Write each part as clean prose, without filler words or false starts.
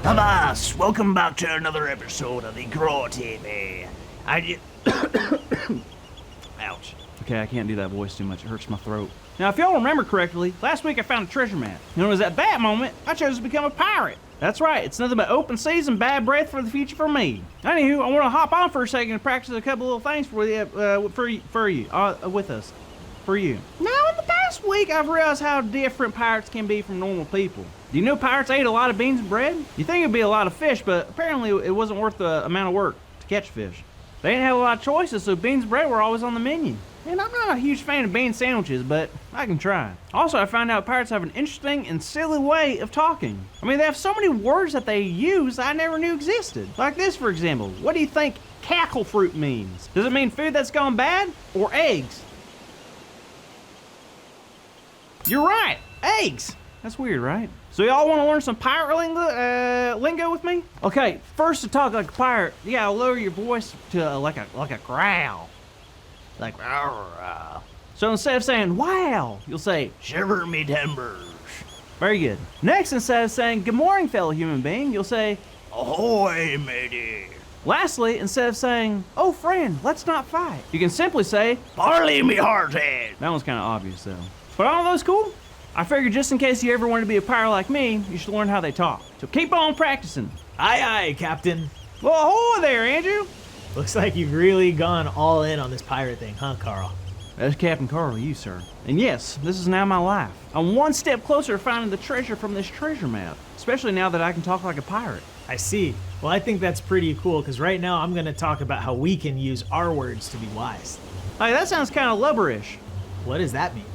Hamas, welcome back to another episode of the Grow TV. Ouch. Okay, I can't do that voice too much. It hurts my throat. Now, if y'all remember correctly, last week I found a treasure map. And it was at that moment I chose to become a pirate. That's right, it's nothing but open seas and bad breath for the future for me. Anywho, I want to hop on for a second and practice a couple little things for you, with us. For you. Now, in the past week, I've realized how different pirates can be from normal people. Do you know pirates ate a lot of beans and bread? You think it'd be a lot of fish, but apparently it wasn't worth the amount of work to catch fish. They didn't have a lot of choices, so beans and bread were always on the menu. And I'm not a huge fan of bean sandwiches, but I can try. Also, I found out pirates have an interesting and silly way of talking. I mean, they have so many words that they use I never knew existed. Like this, for example. What do you think cackle fruit means? Does it mean food that's gone bad or eggs? You're right, eggs. That's weird, right? So y'all want to learn some pirate lingo with me? Okay, first to talk like a pirate, you gotta lower your voice to like a growl. Like, rawr. So instead of saying, wow, you'll say, Shiver me timbers. Very good. Next, instead of saying, good morning, fellow human being, you'll say, ahoy, matey. Lastly, instead of saying, oh, friend, let's not fight, you can simply say, barley me hearted. That one's kind of obvious, though. But all those cool? I figured just in case you ever wanted to be a pirate like me, you should learn how they talk. So keep on practicing. Aye, aye, Captain. Well, ahoy there, Andrew. Looks like you've really gone all in on this pirate thing, huh, Carl? That's Captain Carl, you, sir. And yes, this is now my life. I'm one step closer to finding the treasure from this treasure map, especially now that I can talk like a pirate. I see. Well, I think that's pretty cool, because right now I'm going to talk about how we can use our words to be wise. Hey, that sounds kind of lubberish. What does that mean?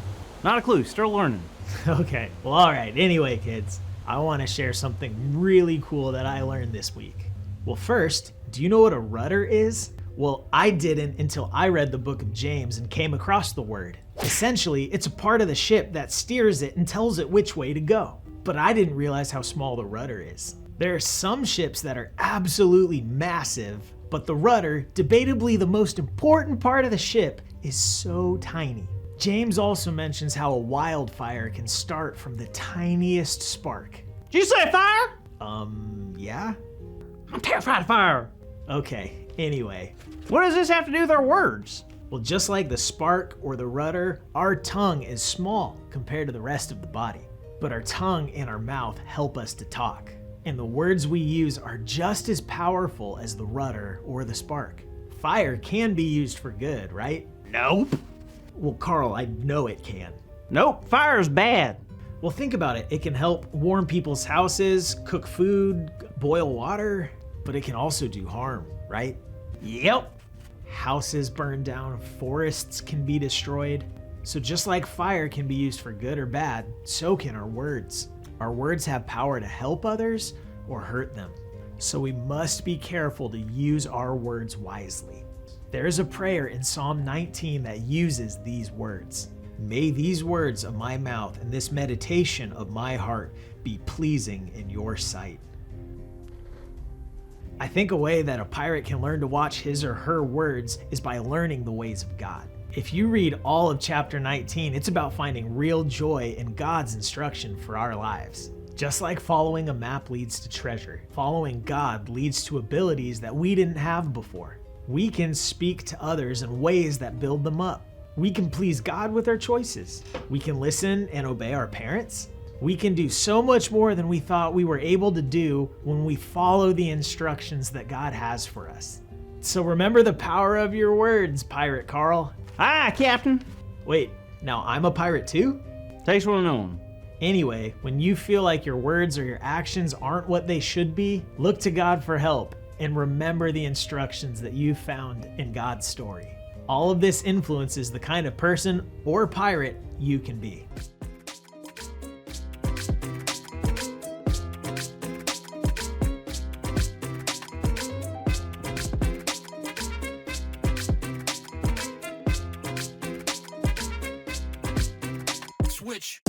Not a clue, still learning. Okay, well, all right. Anyway, kids, I want to share something really cool that I learned this week. Well, first, do you know what a rudder is? Well, I didn't until I read the book of James and came across the word. Essentially, it's a part of the ship that steers it and tells it which way to go. But I didn't realize how small the rudder is. There are some ships that are absolutely massive, but the rudder, debatably the most important part of the ship, is so tiny. James also mentions how a wildfire can start from the tiniest spark. Did you say fire? Yeah? I'm terrified of fire. Okay, anyway. What does this have to do with our words? Well, just like the spark or the rudder, our tongue is small compared to the rest of the body. But our tongue and our mouth help us to talk. And the words we use are just as powerful as the rudder or the spark. Fire can be used for good, right? Nope. Well, Carl, I know it can. Nope, fire is bad. Well, think about it. It can help warm people's houses, cook food, boil water, but it can also do harm, right? Yep. Houses burn down, forests can be destroyed. So just like fire can be used for good or bad, so can our words. Our words have power to help others or hurt them. So we must be careful to use our words wisely. There's a prayer in Psalm 19 that uses these words. May these words of my mouth and this meditation of my heart be pleasing in your sight. I think a way that a pirate can learn to watch his or her words is by learning the ways of God. If you read all of chapter 19, it's about finding real joy in God's instruction for our lives. Just like following a map leads to treasure, following God leads to abilities that we didn't have before. We can speak to others in ways that build them up. We can please God with our choices. We can listen and obey our parents. We can do so much more than we thought we were able to do when we follow the instructions that God has for us. So remember the power of your words, Pirate Carl. Aye, Captain. Wait, now I'm a pirate too? Takes one to know 'em. Anyway, when you feel like your words or your actions aren't what they should be, look to God for help and remember the instructions that you found in God's story. All of this influences the kind of person or pirate you can be. Switch.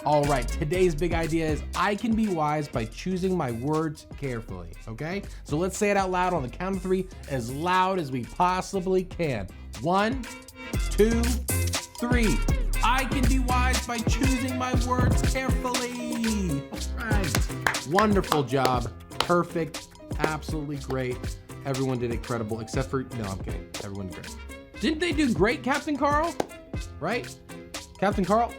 All right, today's big idea is I can be wise by choosing my words carefully, okay? So let's say it out loud on the count of 3, as loud as we possibly can. 1, 2, 3. I can be wise by choosing my words carefully. All right. Wonderful job. Perfect. Absolutely great. Everyone did incredible, except for, no, I'm kidding. Everyone did great. Didn't they do great, Captain Carl? Right? Captain Carl?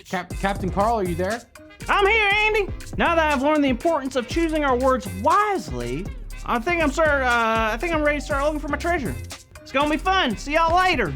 Captain Carl, are you there? I'm here, Andy. Now that I've learned the importance of choosing our words wisely, I think I'm ready to start looking for my treasure. It's gonna be fun. See y'all later.